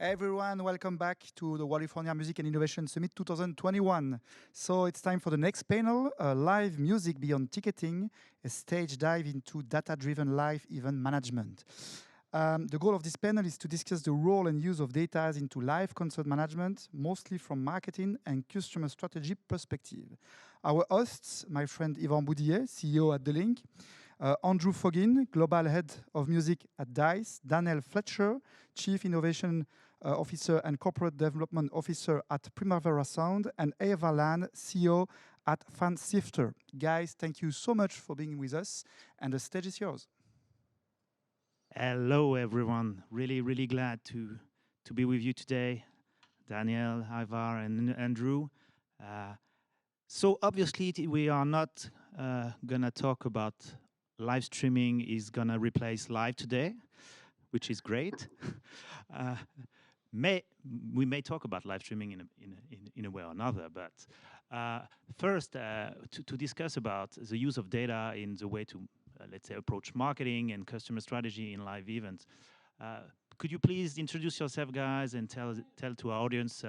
Everyone, welcome back to the California Music and Innovation Summit 2021. So it's time for the next panel, Live Music Beyond Ticketing, a stage dive into data-driven live event management. The goal of this panel is to discuss the role and use of data into live concert management, mostly from marketing and customer strategy perspective. Our hosts, my friend Iver Boudier, CEO at The Link, Andrew Foggin, Global Head of Music at DICE, Daniel Fletcher, Chief Innovation Officer and Corporate Development Officer at Primavera Sound, and Eva Lan, CEO at Sifters. Guys, thank you so much for being with us, and the stage is yours. Hello, everyone. Really glad to be with you today, Daniel, Ivar, and Andrew. So obviously, we are not gonna talk about live streaming is gonna replace live today, which is great. We may talk about live streaming in a way or another, but first to discuss about the use of data in the way to let's say approach marketing and customer strategy in live events. Could you please introduce yourself, guys, and tell to our audience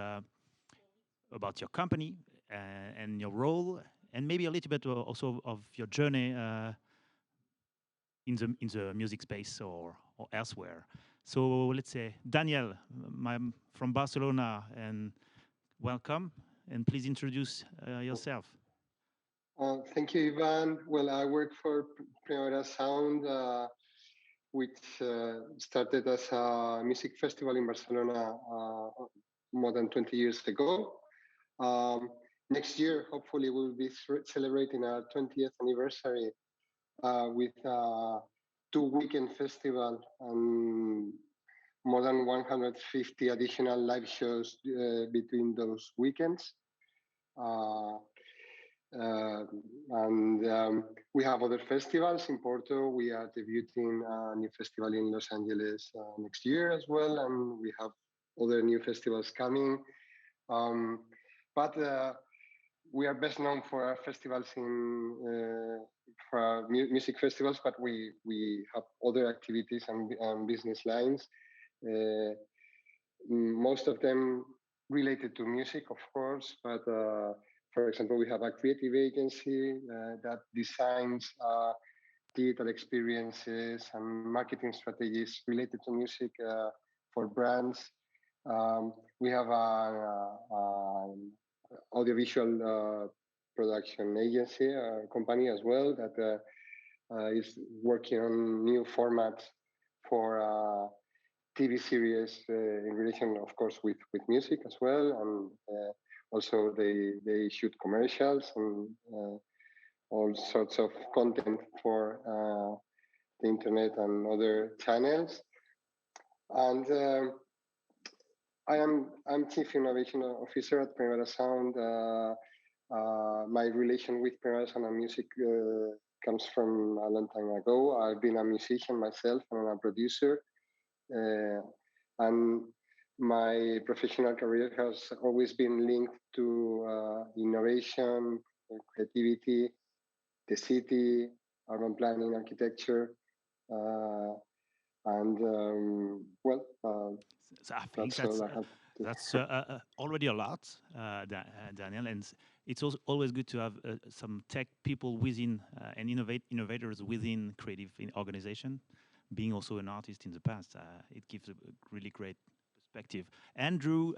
about your company and your role, and maybe a little bit also of your journey in the music space or elsewhere. So let's say, Daniel, from Barcelona, and welcome, and please introduce yourself. Thank you, Ivan. Well, I work for Primavera Sound, which started as a music festival in Barcelona more than 20 years ago. Next year, hopefully, we'll be celebrating our 20th anniversary with a 2-weekend festival and more than 150 additional live shows between those weekends. We have other festivals in Porto. We are debuting a new festival in Los Angeles next year as well, and we have other new festivals coming. But we are best known for our festivals for our music festivals, but we have other activities and business lines. Most of them related to music, of course, but for example, we have a creative agency that designs digital experiences and marketing strategies related to music for brands. We have an audiovisual production agency, a company as well, that is working on new formats for TV series in relation, of course, with music as well. And also, they shoot commercials and all sorts of content for the internet and other channels. And I'm Chief Innovation Officer at Primavera Sound. My relation with Primavera Sound and music comes from a long time ago. I've been a musician myself and a producer, and my professional career has always been linked to innovation, creativity, the city, urban planning, architecture, and well, so I think that's already a lot, Daniel, and it's also always good to have some tech people within and innovators within creative organization. Being also an artist in the past, it gives a really great perspective. Andrew,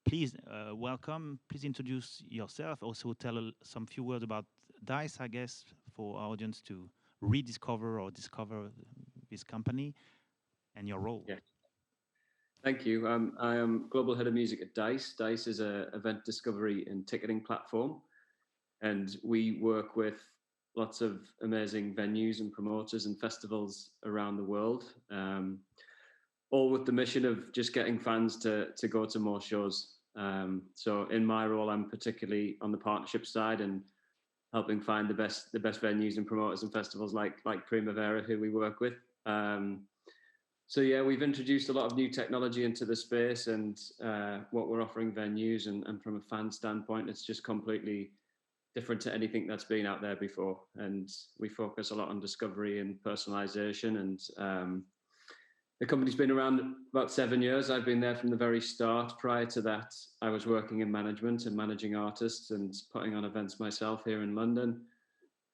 please welcome. Please introduce yourself. Also tell some few words about DICE, I guess, for our audience to rediscover or discover this company and your role. Yeah. Thank you. I am Global Head of Music at DICE. DICE is an event discovery and ticketing platform, and we work with lots of amazing venues and promoters and festivals around the world, all with the mission of just getting fans to go to more shows. So in my role, I'm particularly on the partnership side and helping find the best venues and promoters and festivals like Primavera, who we work with. So yeah, we've introduced a lot of new technology into the space, and what we're offering venues, and from a fan standpoint, it's just completely different to anything that's been out there before. And we focus a lot on discovery and personalization, and The company's been around about 7 years. I've been there from the very start. Prior to that, I was working in management and managing artists and putting on events myself here in London.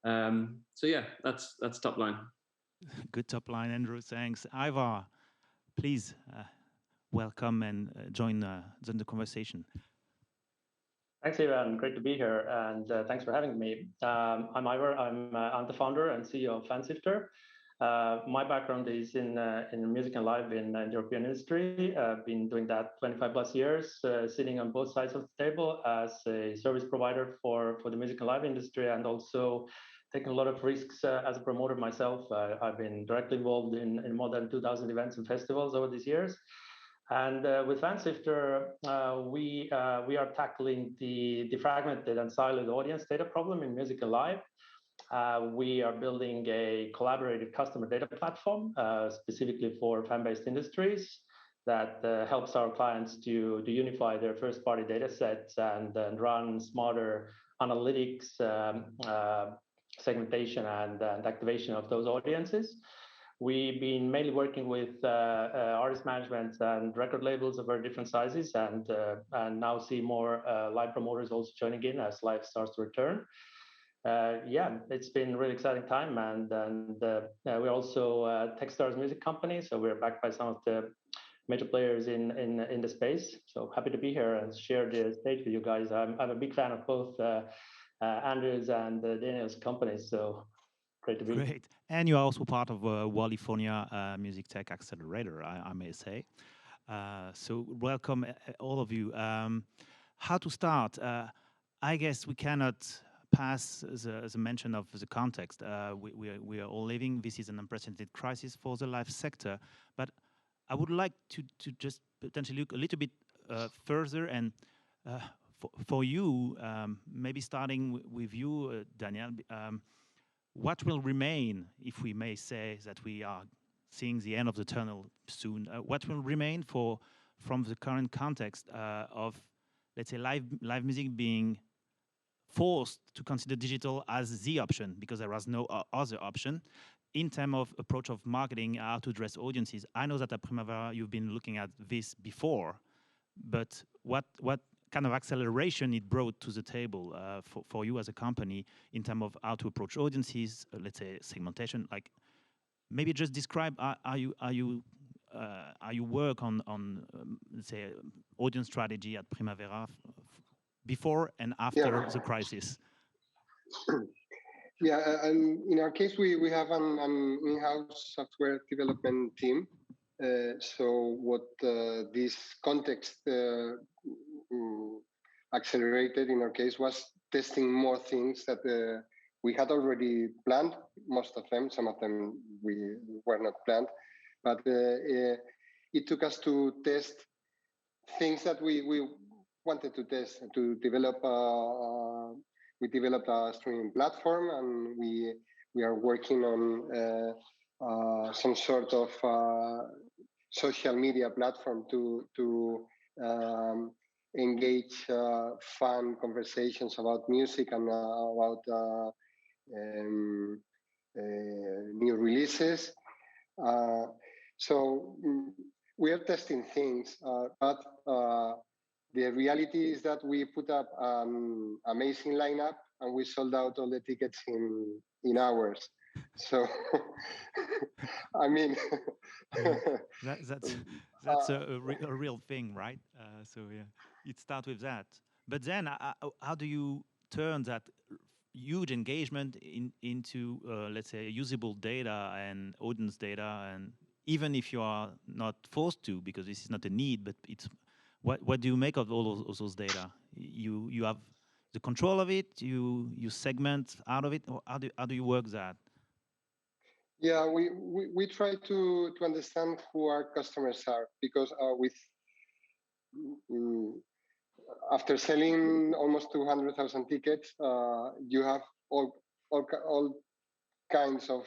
So yeah, that's top line. Good top line, Andrew. Thanks. Iver, please welcome and join the conversation. Thanks, Ivan. Great to be here, and thanks for having me. I'm Iver. I'm the founder and CEO of Sifters. My background is in music and live in the European industry. I've been doing that 25 plus years, sitting on both sides of the table as a service provider for the music and live industry, and also taking a lot of risks as a promoter myself. I've been directly involved in more than 2,000 events and festivals over these years. And with Fansifter, we are tackling the fragmented and siloed audience data problem in music and live. We are building a collaborative customer data platform specifically for fan-based industries that helps our clients to unify their first-party data sets and run smarter analytics, segmentation, and activation of those audiences. We've been mainly working with artist management and record labels of very different sizes, and now see more live promoters also joining in as live starts to return. Yeah, it's been a really exciting time, and we're also a Techstars music company, so we're backed by some of the major players in the space. So happy to be here and share the stage with you guys. I'm a big fan of both Andrew's and Daniel's companies, so great to be. Great, and you are also part of California Music Tech Accelerator, I may say. So welcome all of you. How to start? I guess we cannot pass the mention of the context. We are all living. This is an unprecedented crisis for the live sector. But I would like to just potentially look a little bit further, and for you, maybe starting with you, Daniel. What will remain, if we may say that we are seeing the end of the tunnel soon? What will remain from the current context of, let's say, live music being forced to consider digital as the option because there was no other option in terms of approach of marketing, how to address audiences? I know that at Primavera you've been looking at this before, but what kind of acceleration it brought to the table for you as a company in terms of how to approach audiences, let's say segmentation? Like, maybe just describe how you work on let's say audience strategy at Primavera before and after the crisis. Yeah, and in our case, we have an in-house software development team. So what this context accelerated in our case was testing more things that we had already planned, most of them. Some of them we were not planned, but it took us to test things that we wanted to test, to develop. We developed a streaming platform, and we are working on some sort of social media platform to engage fun conversations about music and about new releases. So we are testing things, but the reality is that we put up an amazing lineup and we sold out all the tickets in hours. So, I mean, that's a real thing, right? So yeah, it starts with that. But then, how do you turn that huge engagement into, let's say, usable data and audience data? And even if you are not forced to, because this is not a need, but it's what do you make of all those data? You have the control of it. You segment out of it. Or how do you work that? Yeah, we try to understand who our customers are, because after selling almost 200,000 tickets, you have all kinds of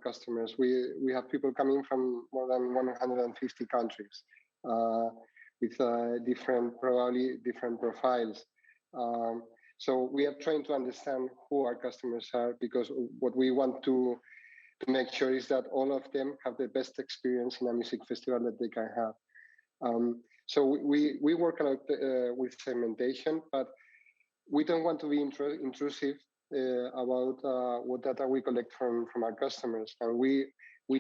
customers. We have people coming from more than 150 countries with probably different profiles. So we are trying to understand who our customers are, because what we want to to make sure is that all of them have the best experience in a music festival that they can have. So we work a lot with segmentation, but we don't want to be intrusive about what data we collect from our customers, and we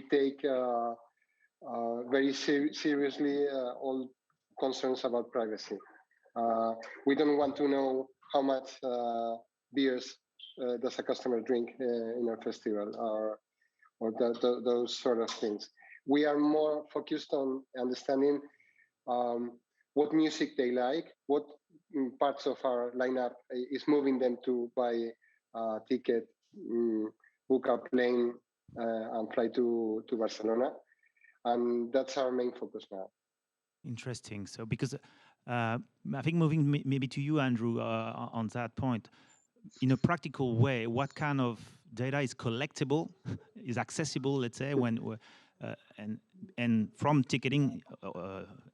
take very seriously all concerns about privacy. We don't want to know how much beers does a customer drink in our festival, or those sort of things. We are more focused on understanding what music they like, what parts of our lineup is moving them to buy a ticket, book a plane, and fly to Barcelona. And that's our main focus now. Interesting. So because I think moving maybe to you, Andrew, on that point, in a practical way, what kind of data is collectible, is accessible, let's say, when and from ticketing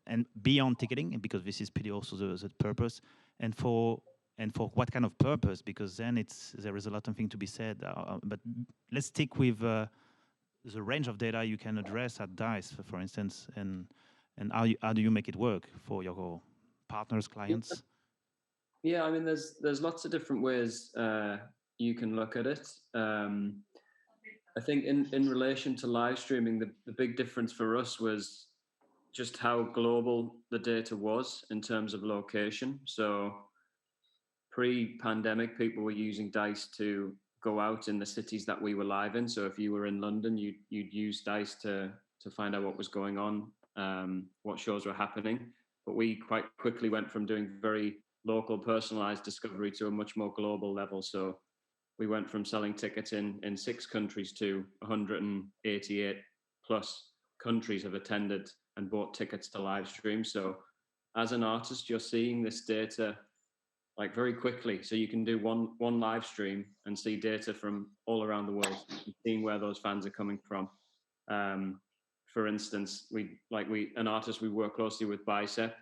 and beyond ticketing, because this is pretty also the purpose, and for what kind of purpose, because then there is a lot of things to be said. But let's stick with the range of data you can address at DICE, for instance, and how do you make it work for your partners, clients? Yeah, I mean, there's lots of different ways you can look at it. I think in relation to live streaming, the big difference for us was just how global the data was in terms of location. So pre-pandemic, people were using DICE to go out in the cities that we were live in. So if you were in London, you'd use DICE to find out what was going on, what shows were happening. But we quite quickly went from doing very local personalized discovery to a much more global level. So we went from selling tickets in 6 countries to 188 plus countries have attended and bought tickets to live stream. So as an artist, you're seeing this data like very quickly. So you can do one live stream and see data from all around the world, seeing where those fans are coming from. For instance, an artist we work closely with, Bicep,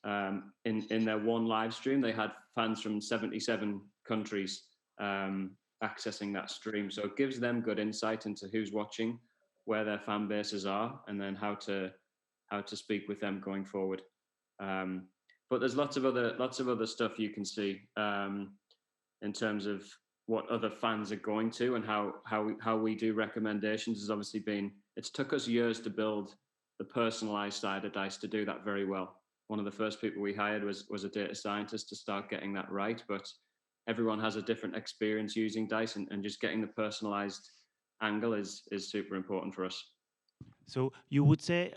in their one live stream, they had fans from 77 countries accessing that stream. So it gives them good insight into who's watching, where their fan bases are, and then how to speak with them going forward. But there's lots of other stuff you can see in terms of what other fans are going to, and how we do recommendations has obviously been, it's took us years to build the personalized side of DICE to do that very well. One of the first people we hired was a data scientist to start getting that right, but everyone has a different experience using DICE, and just getting the personalized angle is super important for us. So you would say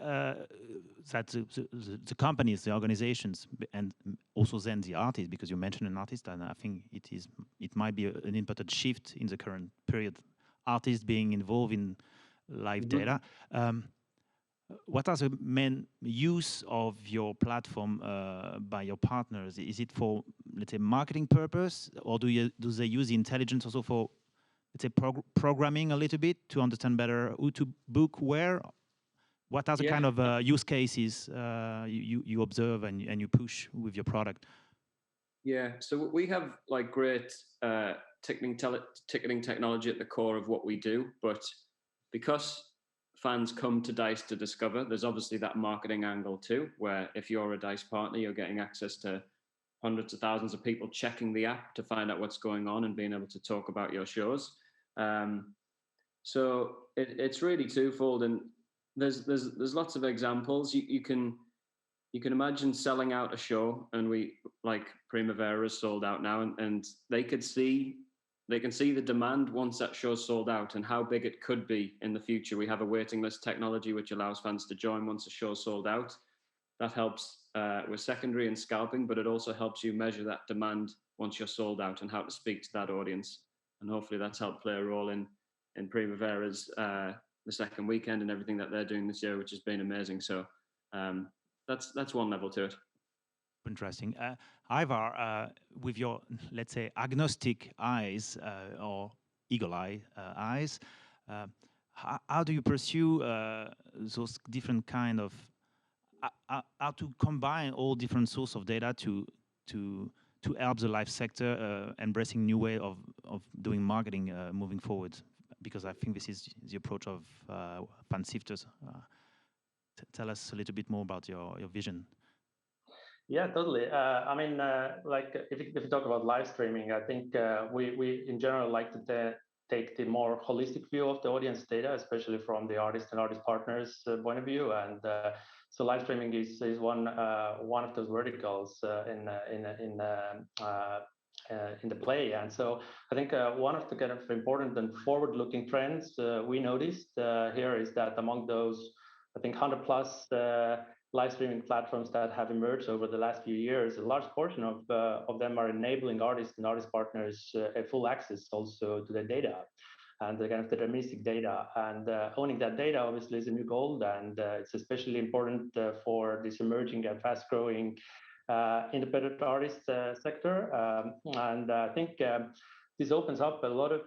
that the companies, the organizations, and also then the artists, because you mentioned an artist, and I think it might be an important shift in the current period, artists being involved in live data. What are the main use of your platform by your partners? Is it for, let's say, marketing purpose, or do they use the intelligence also for, let's say, programming a little bit to understand better who to book where? What are the kind of use cases you observe and you push with your product? Yeah, so we have like great ticketing technology at the core of what we do, but because fans come to DICE to discover, there's obviously that marketing angle too, where if you're a DICE partner, you're getting access to hundreds of thousands of people checking the app to find out what's going on and being able to talk about your shows. So it's really twofold, and there's lots of examples. You can imagine selling out a show, and we, like Primavera is sold out now, and they can see the demand once that show's sold out and how big it could be in the future. We have a waiting list technology which allows fans to join once a show's sold out. That helps with secondary and scalping, but it also helps you measure that demand once you're sold out and how to speak to that audience. And hopefully that's helped play a role in Primavera's the second weekend and everything that they're doing this year, which has been amazing. So that's one level to it. Interesting. Ivar, with your, let's say, agnostic eyes or eagle eye eyes, how do you pursue those different kind of, how to combine all different sources of data to help the live sector embracing new way of doing marketing moving forward? because I think this is the approach of Fan Sifters. Tell us a little bit more about your vision. Yeah, totally. I mean, like if you talk about live streaming, I think we in general like to take the more holistic view of the audience data, especially from the artist and artist partners point of view. And so live streaming is one of those verticals in the play. And so I think one of the kind of important and forward-looking trends we noticed here is that among those, I think 100 plus live streaming platforms that have emerged over the last few years, a large portion of them are enabling artists and artist partners a full access also to their data and the kind of deterministic data. And owning that data obviously is a new goal, and it's especially important for this emerging and fast-growing independent artist sector. And I think this opens up a lot of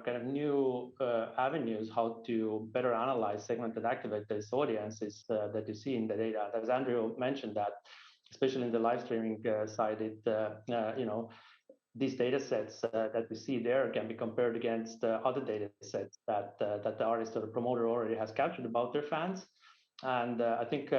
kind of new avenues how to better analyze, segment, and activate these audiences that you see in the data. As Andrew mentioned, that especially in the live streaming side, these data sets that we see there can be compared against other data sets that the artist or the promoter already has captured about their fans. And I think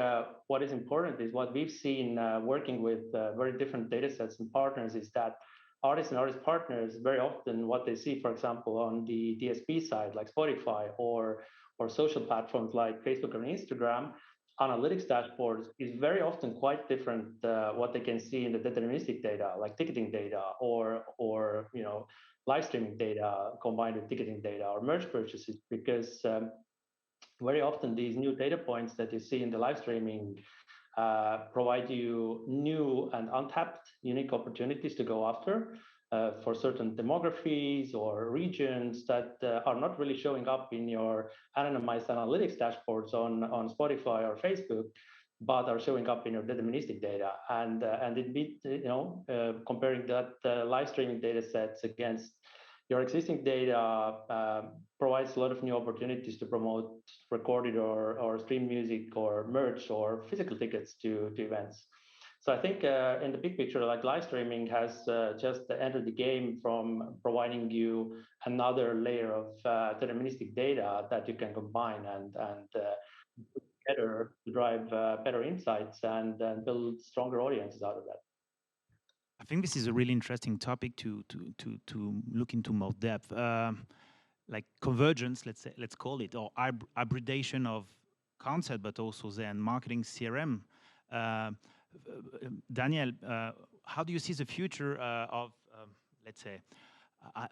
what is important is what we've seen working with very different data sets and partners is that artists and artist partners very often what they see, for example, on the DSP side like Spotify or social platforms like Facebook or Instagram, analytics dashboards is very often quite different what they can see in the deterministic data like ticketing data or live streaming data combined with ticketing data or merch purchases, because very often these new data points that you see in the live streaming provide you new and untapped unique opportunities to go after for certain demographies or regions that are not really showing up in your anonymized analytics dashboards on Spotify or Facebook, but are showing up in your deterministic data. And comparing that live streaming data sets against your existing data provides a lot of new opportunities to promote recorded or stream music or merch or physical tickets to events. So I think in the big picture, like live streaming has just entered the game from providing you another layer of deterministic data that you can combine and better to drive better insights and build stronger audiences out of that. I think this is a really interesting topic to look into more depth, like convergence, let's call it, or hybridization of concept, but also then marketing CRM. Daniel, how do you see the future of, let's say,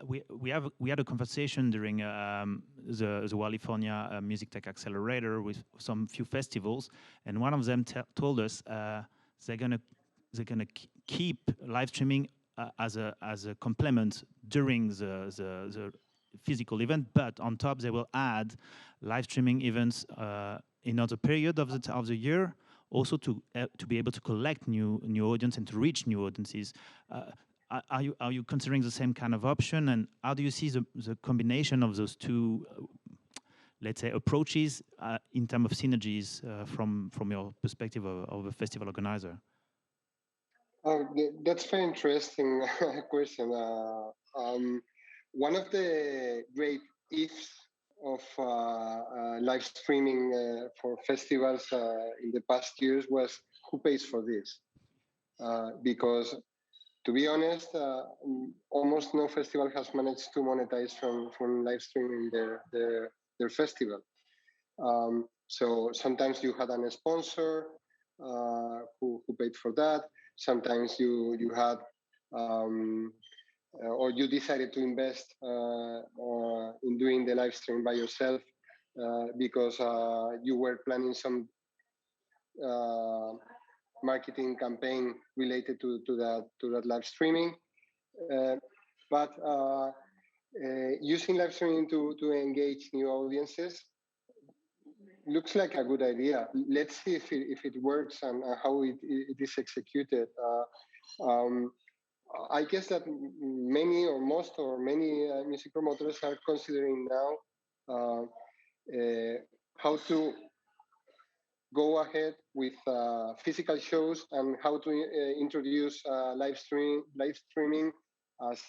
we had a conversation during the California Music Tech Accelerator with some few festivals, and one of them told us they're gonna keep live streaming as a complement during the physical event, but on top they will add live streaming events in other period of the year, also to be able to collect new audience and to reach new audiences. Are you considering the same kind of option, and how do you see the combination of those two, let's say, approaches in terms of synergies from your perspective of a festival organizer? That's a very interesting question. One of the great ifs of live streaming for festivals in the past years was who pays for this? Because to be honest, almost no festival has managed to monetize from live streaming their festival. So sometimes you had a sponsor who paid for that. Sometimes you had or you decided to invest in doing the live stream by yourself because you were planning some marketing campaign related to that live streaming. But using live streaming to engage new audiences looks like a good idea. Let's see if it works and how it is executed. I guess that many music promoters are considering now how to go ahead with physical shows and how to introduce live streaming as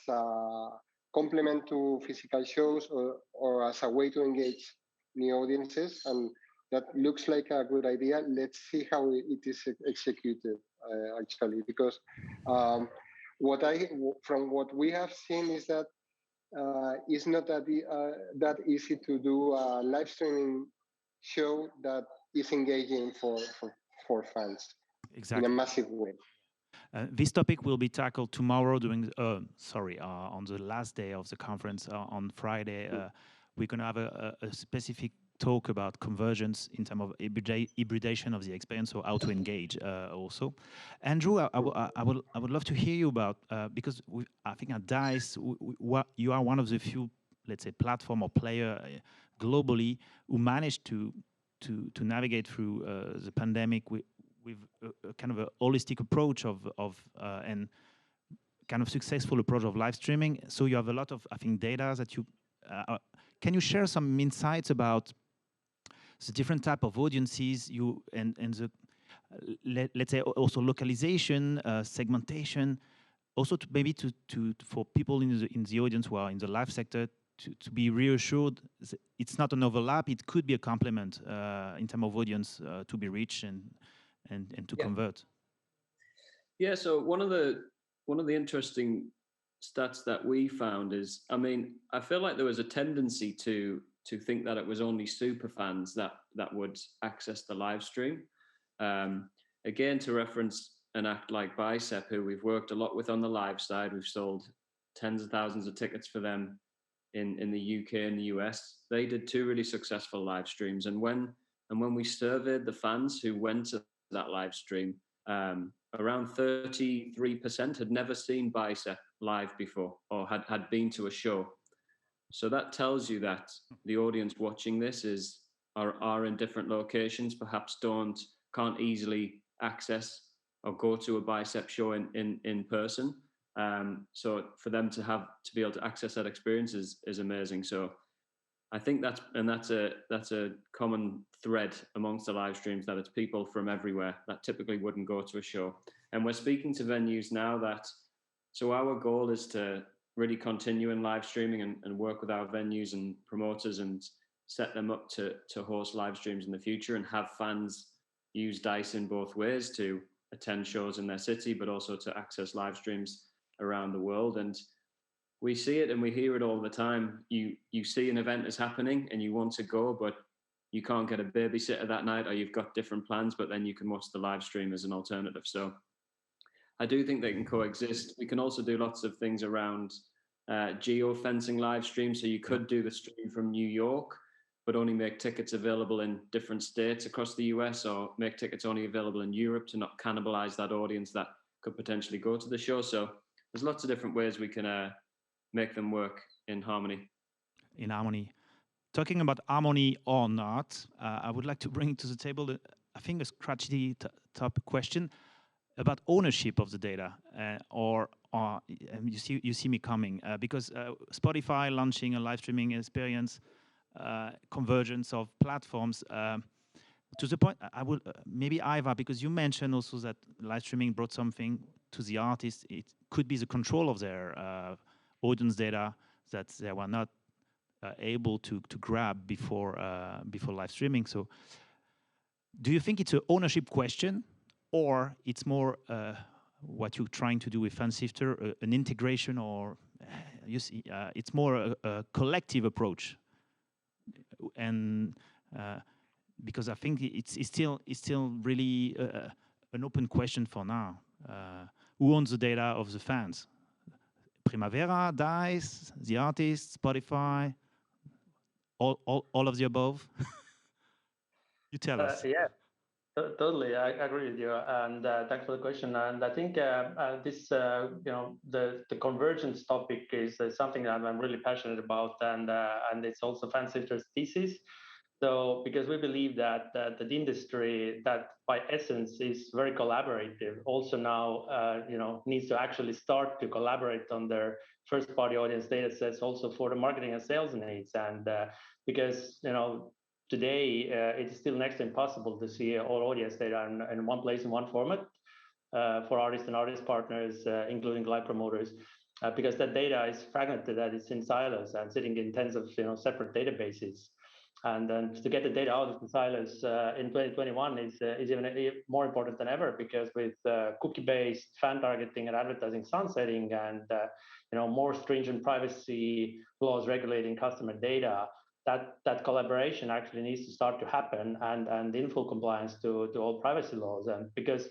complement to physical shows or as a way to engage new audiences. And that looks like a good idea. Let's see how it is executed, actually, because um, from what we have seen is that it's not that easy to do a live streaming show that is engaging for fans in a Exactly. massive way. This topic will be tackled tomorrow on the last day of the conference on Friday. We're going to have a specific talk about convergence in terms of hybridization of the experience, or how to engage also. Andrew, I would love to hear you about, because I think at DICE, you are one of the few, let's say, platform or player globally who managed to navigate through the pandemic with a kind of a holistic approach and kind of successful approach of live streaming. So you have a lot of, I think, data that you can you share some insights about the different type of audiences you and the let's say also localization, segmentation, also maybe for people in the audience who are in the live sector to be reassured it's not an overlap, it could be a complement in terms of audience to be reached and to convert. Yeah, so one of the interesting stats that we found is, I mean, I feel like there was a tendency to think that it was only super fans that would access the live stream. Again, to reference an act like Bicep, who we've worked a lot with on the live side, we've sold tens of thousands of tickets for them in the UK and the US. They did 2 really successful live streams, and when we surveyed the fans who went to that live stream, around 33% had never seen Bicep live before or had been to a show. So that tells you that the audience watching this are in different locations, perhaps can't easily access or go to a Bicep show in person. So for them to be able to access that experience is amazing. So I think that's a common thread amongst the live streams, that it's people from everywhere that typically wouldn't go to a show. And we're speaking to venues now so our goal is to really continue in live streaming and work with our venues and promoters and set them up to host live streams in the future and have fans use DICE in both ways, to attend shows in their city, but also to access live streams around the world. And we see it and we hear it all the time. You see an event is happening and you want to go, but you can't get a babysitter that night, or you've got different plans, but then you can watch the live stream as an alternative. So I do think they can coexist. We can also do lots of things around geo-fencing live streams. So you could do the stream from New York, but only make tickets available in different states across the US, or make tickets only available in Europe to not cannibalize that audience that could potentially go to the show. So there's lots of different ways we can make them work in harmony. In harmony. Talking about harmony or not, I would like to bring to the table, I think, a scratchy top question about ownership of the data, or you see me coming, because Spotify launching a live streaming experience, convergence of platforms. To the point, I would maybe Iver, because you mentioned also that live streaming brought something to the artist. It could be the control of their audience data that they were not able to grab before live streaming. So, do you think it's an ownership question, or it's more what you're trying to do with FanSifter, an integration, or you see, it's more a collective approach? And because I think it's still really an open question for now. Who owns the data of the fans? Primavera, DICE, the artists, Spotify, all of the above? You tell us. Yeah, totally. I agree with you. And thanks for the question. And I think this, the convergence topic is something that I'm really passionate about, and it's also FanSifter's thesis. So, because we believe that the industry, that by essence is very collaborative, also now needs to actually start to collaborate on their first-party audience data sets, also for the marketing and sales needs. And because today it's still next to impossible to see all audience data in one place in one format for artists and artist partners, including live promoters. because that data is fragmented, that it's in silos and sitting in tens of separate databases. And then to get the data out of the silos in 2021 is even more important than ever, because with cookie-based fan targeting and advertising sunsetting and more stringent privacy laws regulating customer data, that collaboration actually needs to start to happen and in full compliance to all privacy laws. And because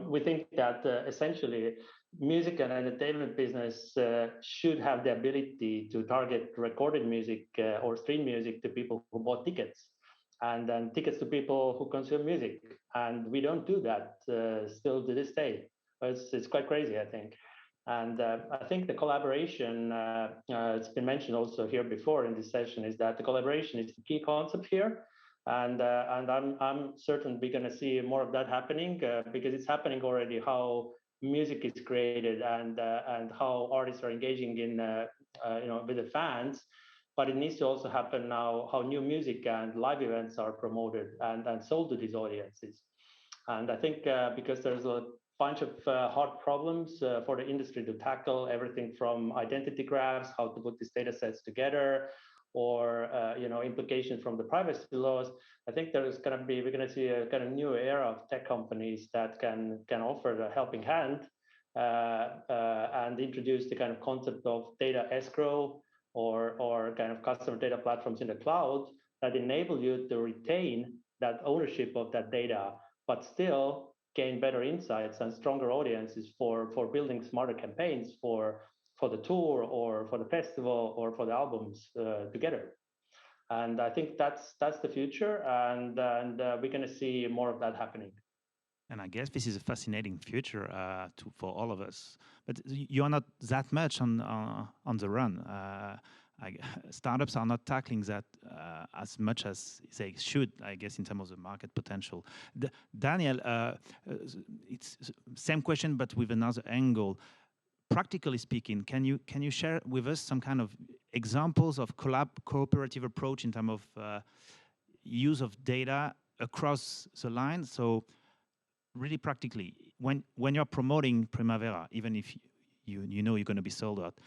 we think that essentially music and entertainment business should have the ability to target recorded music or stream music to people who bought tickets, and then tickets to people who consume music. And we don't do that still to this day. It's quite crazy, I think. And I think the collaboration, it's been mentioned also here before in this session, is that the collaboration is the key concept here. And I'm certain we're going to see more of that happening because it's happening already. How music is created and how artists are engaging in with the fans, but it needs to also happen now how new music and live events are promoted and sold to these audiences. And I think because there's a bunch of hard problems for the industry to tackle, everything from identity graphs, how to put these data sets together, or implications from the privacy laws. I think we're going to see a kind of new era of tech companies that can offer the helping hand and introduce the kind of concept of data escrow or kind of customer data platforms in the cloud that enable you to retain that ownership of that data, but still gain better insights and stronger audiences for building smarter campaigns for the tour or for the festival or for the albums together. And I think that's the future, and we're going to see more of that happening. And I guess this is a fascinating future for all of us. But you are not that much on the run. Startups are not tackling that as much as they should, I guess, in terms of the market potential. Daniel, it's same question but with another angle. Practically speaking, can you share with us some kind of examples of cooperative approach in terms of use of data across the line? So really practically, when you're promoting Primavera, even if you know you're going to be sold out,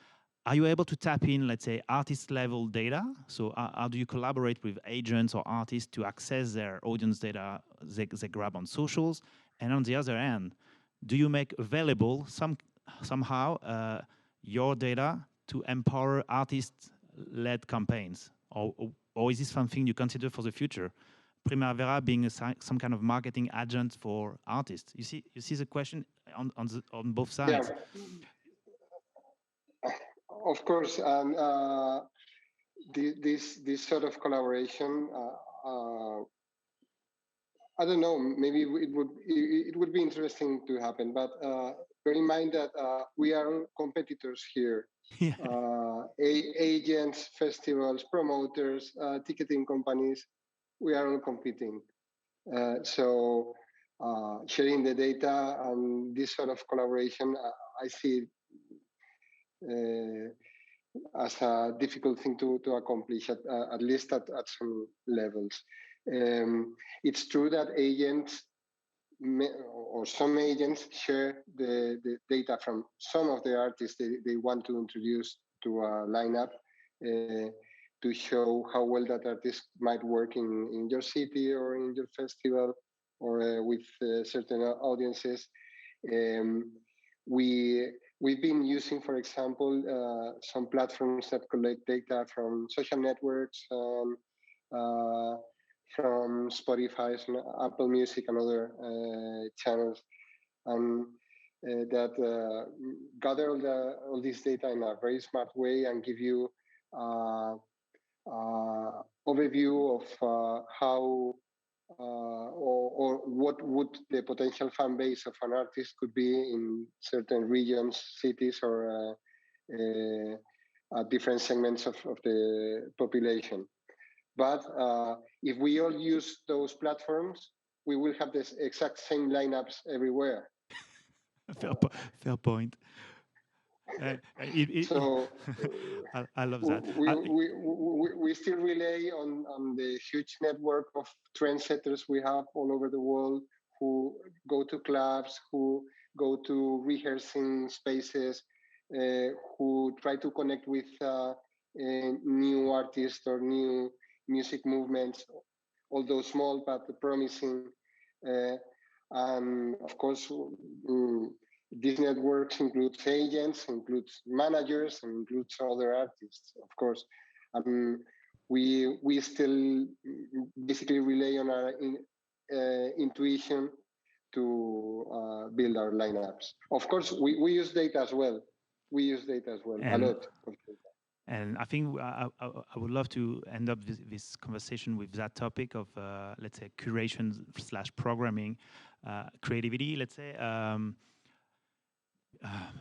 are you able to tap in, let's say, artist level data? So how do you collaborate with agents or artists to access their audience data they grab on socials? And on the other hand, do you make available somehow your data to empower artist-led campaigns? Or is this something you consider for the future? Primavera being some kind of marketing agent for artists. You see the question on both sides. Yeah. Of course, this sort of collaboration. I don't know. Maybe it would be interesting to happen, but bear in mind that we are competitors here. Yeah. Agents, festivals, promoters, ticketing companies. We are all competing. So sharing the data and this sort of collaboration, I see as a difficult thing to accomplish, at least at some levels. It's true that agents or some agents share the data from some of the artists they want to introduce to a lineup to show how well that artist might work in your city or in your festival or with certain audiences. We've been using, for example, some platforms that collect data from social networks, from Spotify, Apple Music, and other channels, and that gather all this data in a very smart way and give you overview of how or what would the potential fan base of an artist could be in certain regions, cities, or different segments of the population. But if we all use those platforms, we will have the exact same lineups everywhere. Fair point. So I love that. We still rely on the huge network of trendsetters we have all over the world who go to clubs, who go to rehearsing spaces, who try to connect with new artists or new music movements, although small but promising. And of course, these networks includes agents, includes managers, and includes other artists, of course. We still basically rely on our intuition to build our lineups. Of course, we use data as well. We use data as well, a lot of data. And I think I would love to end up this conversation with that topic of, let's say, curation / programming, creativity, let's say.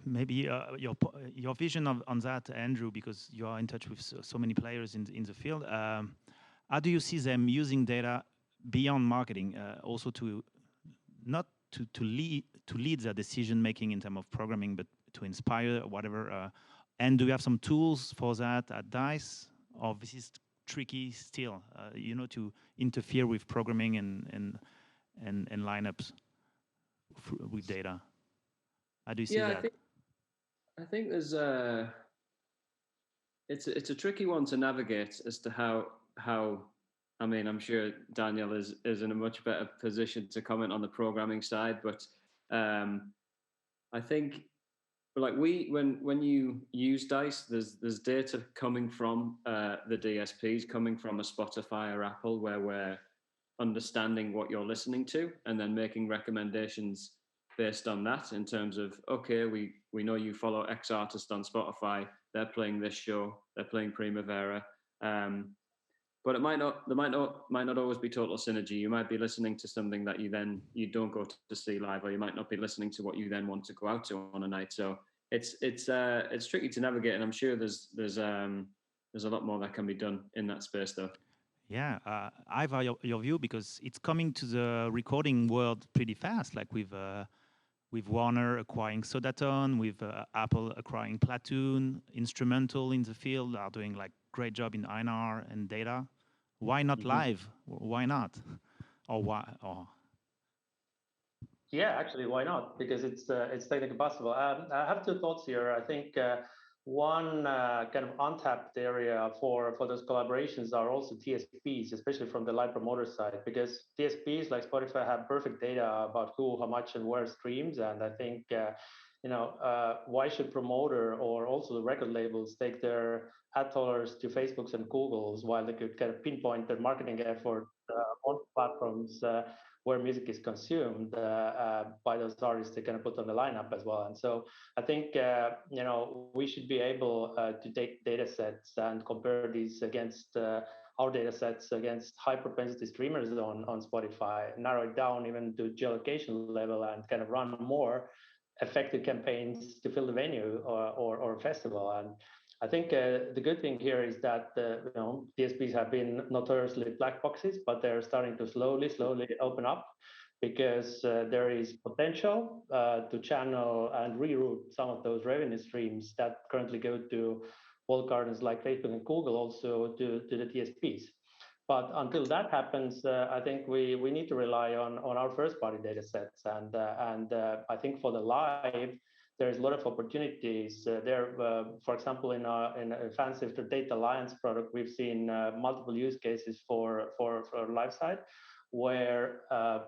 Maybe your vision on that, Andrew, because you are in touch with so many players in the field. How do you see them using data beyond marketing, also to not to lead their decision making in terms of programming, but to inspire whatever? And do you have some tools for that at DICE, or this is tricky still, to interfere with programming and lineups with data? How do you see that? I think there's it's a tricky one to navigate as to how. I mean, I'm sure Daniel is in a much better position to comment on the programming side, but I think, like, when you use DICE, there's data coming from the DSPs, coming from a Spotify or Apple, where we're understanding what you're listening to and then making recommendations based on that, in terms of, okay, we know you follow X artist on Spotify, they're playing this show, they're playing Primavera, but there might not always be total synergy. You might be listening to something that you don't go to see live, or you might not be listening to what you then want to go out to on a night. So it's tricky to navigate, and I'm sure there's a lot more that can be done in that space, though. Yeah, Iver, your view, because it's coming to the recording world pretty fast, like with Warner acquiring Sodatone, with Apple acquiring Platoon, Instrumental in the field are doing like great job in INR and data. Why not live? Why not? Or why? Or yeah, actually, why not? Because it's technically possible. I have two thoughts here. I think one kind of untapped area for those collaborations are also TSPs, especially from the live promoter side, because TSPs like Spotify have perfect data about who, how much, and where streams. And I think, why should promoter or also the record labels take their ad dollars to Facebooks and Googles while they could kind of pinpoint their marketing effort on platforms where music is consumed by those artists they kind of put on the lineup as well. And so I think, we should be able to take data sets and compare these against our data sets against high propensity streamers on Spotify, narrow it down even to geolocation level, and kind of run more effective campaigns to fill the venue or festival. And I think the good thing here is that DSPs have been notoriously black boxes, but they're starting to slowly open up, because there is potential to channel and reroute some of those revenue streams that currently go to walled gardens like Facebook and Google, also to the DSPs. But until that happens, I think we need to rely on our first-party data sets, and I think for the live, there's a lot of opportunities there. For example, in a FanSifter Data Alliance product, we've seen multiple use cases for live side, where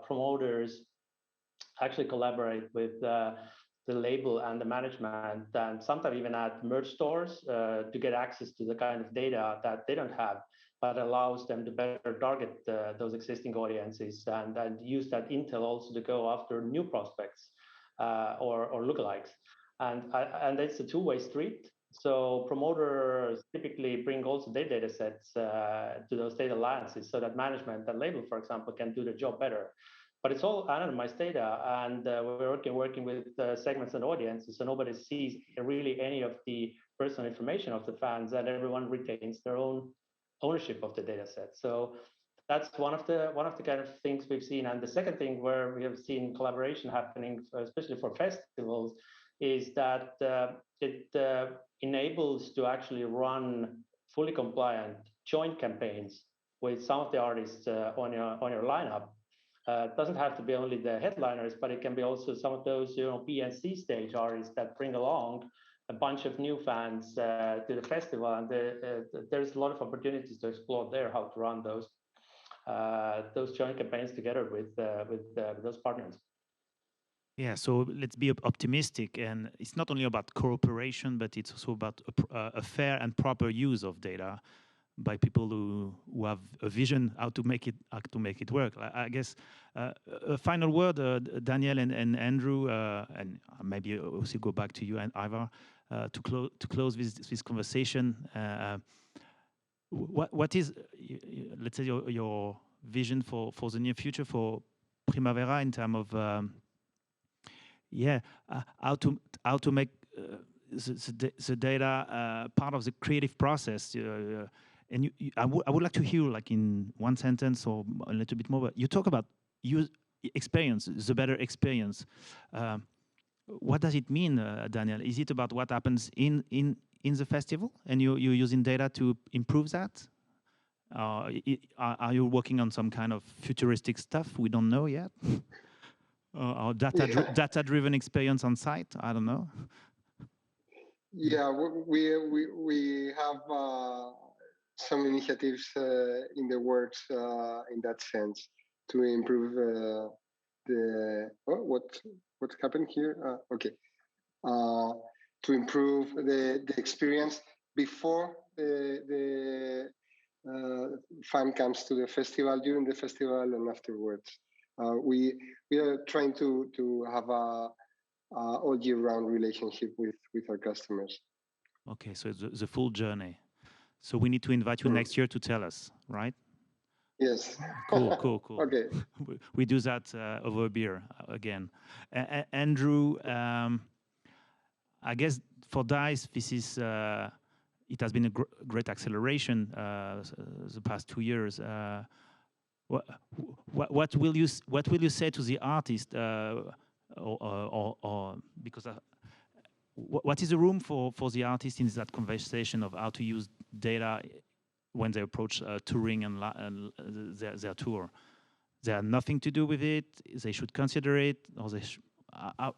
promoters actually collaborate with the label and the management, and sometimes even at merch stores to get access to the kind of data that they don't have, but allows them to better target those existing audiences and use that intel also to go after new prospects or lookalikes. And it's a two-way street. So promoters typically bring also their data sets to those data alliances, so that management and label, for example, can do the job better. But it's all anonymized data, and we're working with segments and audiences, so nobody sees really any of the personal information of the fans, and everyone retains their own ownership of the data set. So that's one of the kind of things we've seen. And the second thing where we have seen collaboration happening, especially for festivals, is that it enables to actually run fully compliant joint campaigns with some of the artists on your lineup. It doesn't have to be only the headliners, but it can be also some of those B and C stage artists that bring along a bunch of new fans to the festival, and there's a lot of opportunities to explore there how to run those joint campaigns together with those partners. Yeah, so let's be optimistic, and it's not only about cooperation, but it's also about a fair and proper use of data by people who have a vision how to make it work. I guess a final word, Daniel and Andrew, and maybe also go back to you and Iver to close this conversation. What is, let's say, your vision for the near future for Primavera in terms of how to make the data part of the creative process? And I would like to hear, like in one sentence or a little bit more. But you talk about experience, the better experience. What does it mean, Daniel? Is it about what happens in the festival, and you're using data to improve that? Are you working on some kind of futuristic stuff we don't know yet? Or data-driven experience on site? I don't know. Yeah, we have some initiatives in the works in that sense to improve what's happened here. Okay, to improve the experience before the fan comes to the festival, during the festival, and afterwards. We are trying to have a all year round relationship with our customers. Okay, so it's the full journey. So we need to invite you next year to tell us, right? Yes. Cool. Okay. We do that over a beer again. Andrew, I guess for DICE, this is it has been a great acceleration the past 2 years. What will you say to the artist, or because what is the room for the artist in that conversation of how to use data when they approach touring and their tour? They have nothing to do with it. They should consider it, or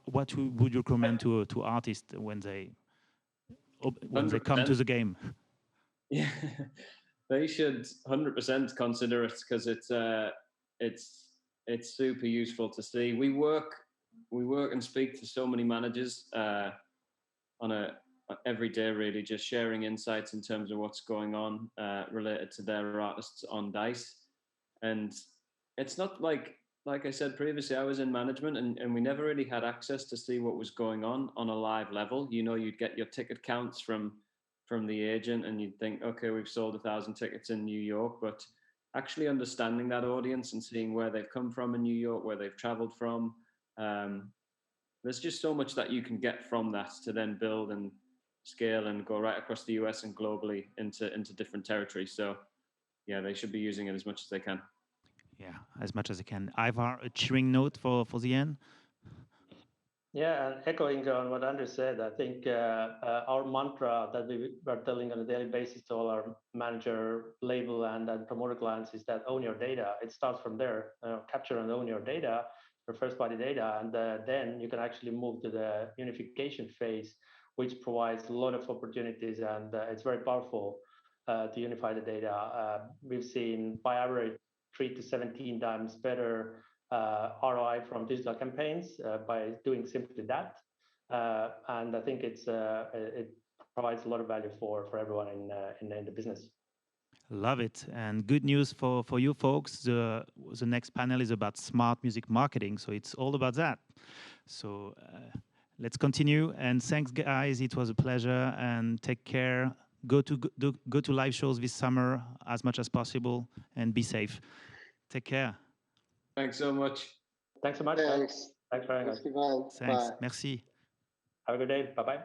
what would you recommend to artists when they come to the game? Yeah, they should 100% consider it, because it's super useful to see. We work and speak to so many managers on every day, really, just sharing insights in terms of what's going on related to their artists on DICE. And it's not like I said previously, I was in management, and we never really had access to see what was going on a live level. You'd get your ticket counts from the agent, and you'd think, okay, we've sold 1,000 tickets in New York, but actually understanding that audience and seeing where they've come from in New York, where they've traveled from, there's just so much that you can get from that to then build and scale and go right across the US and globally into different territories. So yeah, they should be using it as much as they can. Yeah, as much as they can. Ivar, a cheering note for the end? Yeah, and echoing on what Andrew said, I think our mantra that we are telling on a daily basis to all our manager, label, and promoter clients is that own your data. It starts from there. Capture and own your data, your first-party data, and then you can actually move to the unification phase, which provides a lot of opportunities, and it's very powerful to unify the data. We've seen, by average, 3 to 17 times better ROI from digital campaigns by doing simply that, and I think it provides a lot of value for everyone in the business. Love it, and good news for you folks. The next panel is about smart music marketing, so it's all about that. So let's continue, and thanks guys. It was a pleasure, and take care. Go to live shows this summer as much as possible, and be safe. Take care. Thanks so much. Thanks so much. Thanks. Thanks very much. Thanks. Bye. Merci. Have a good day. Bye-bye.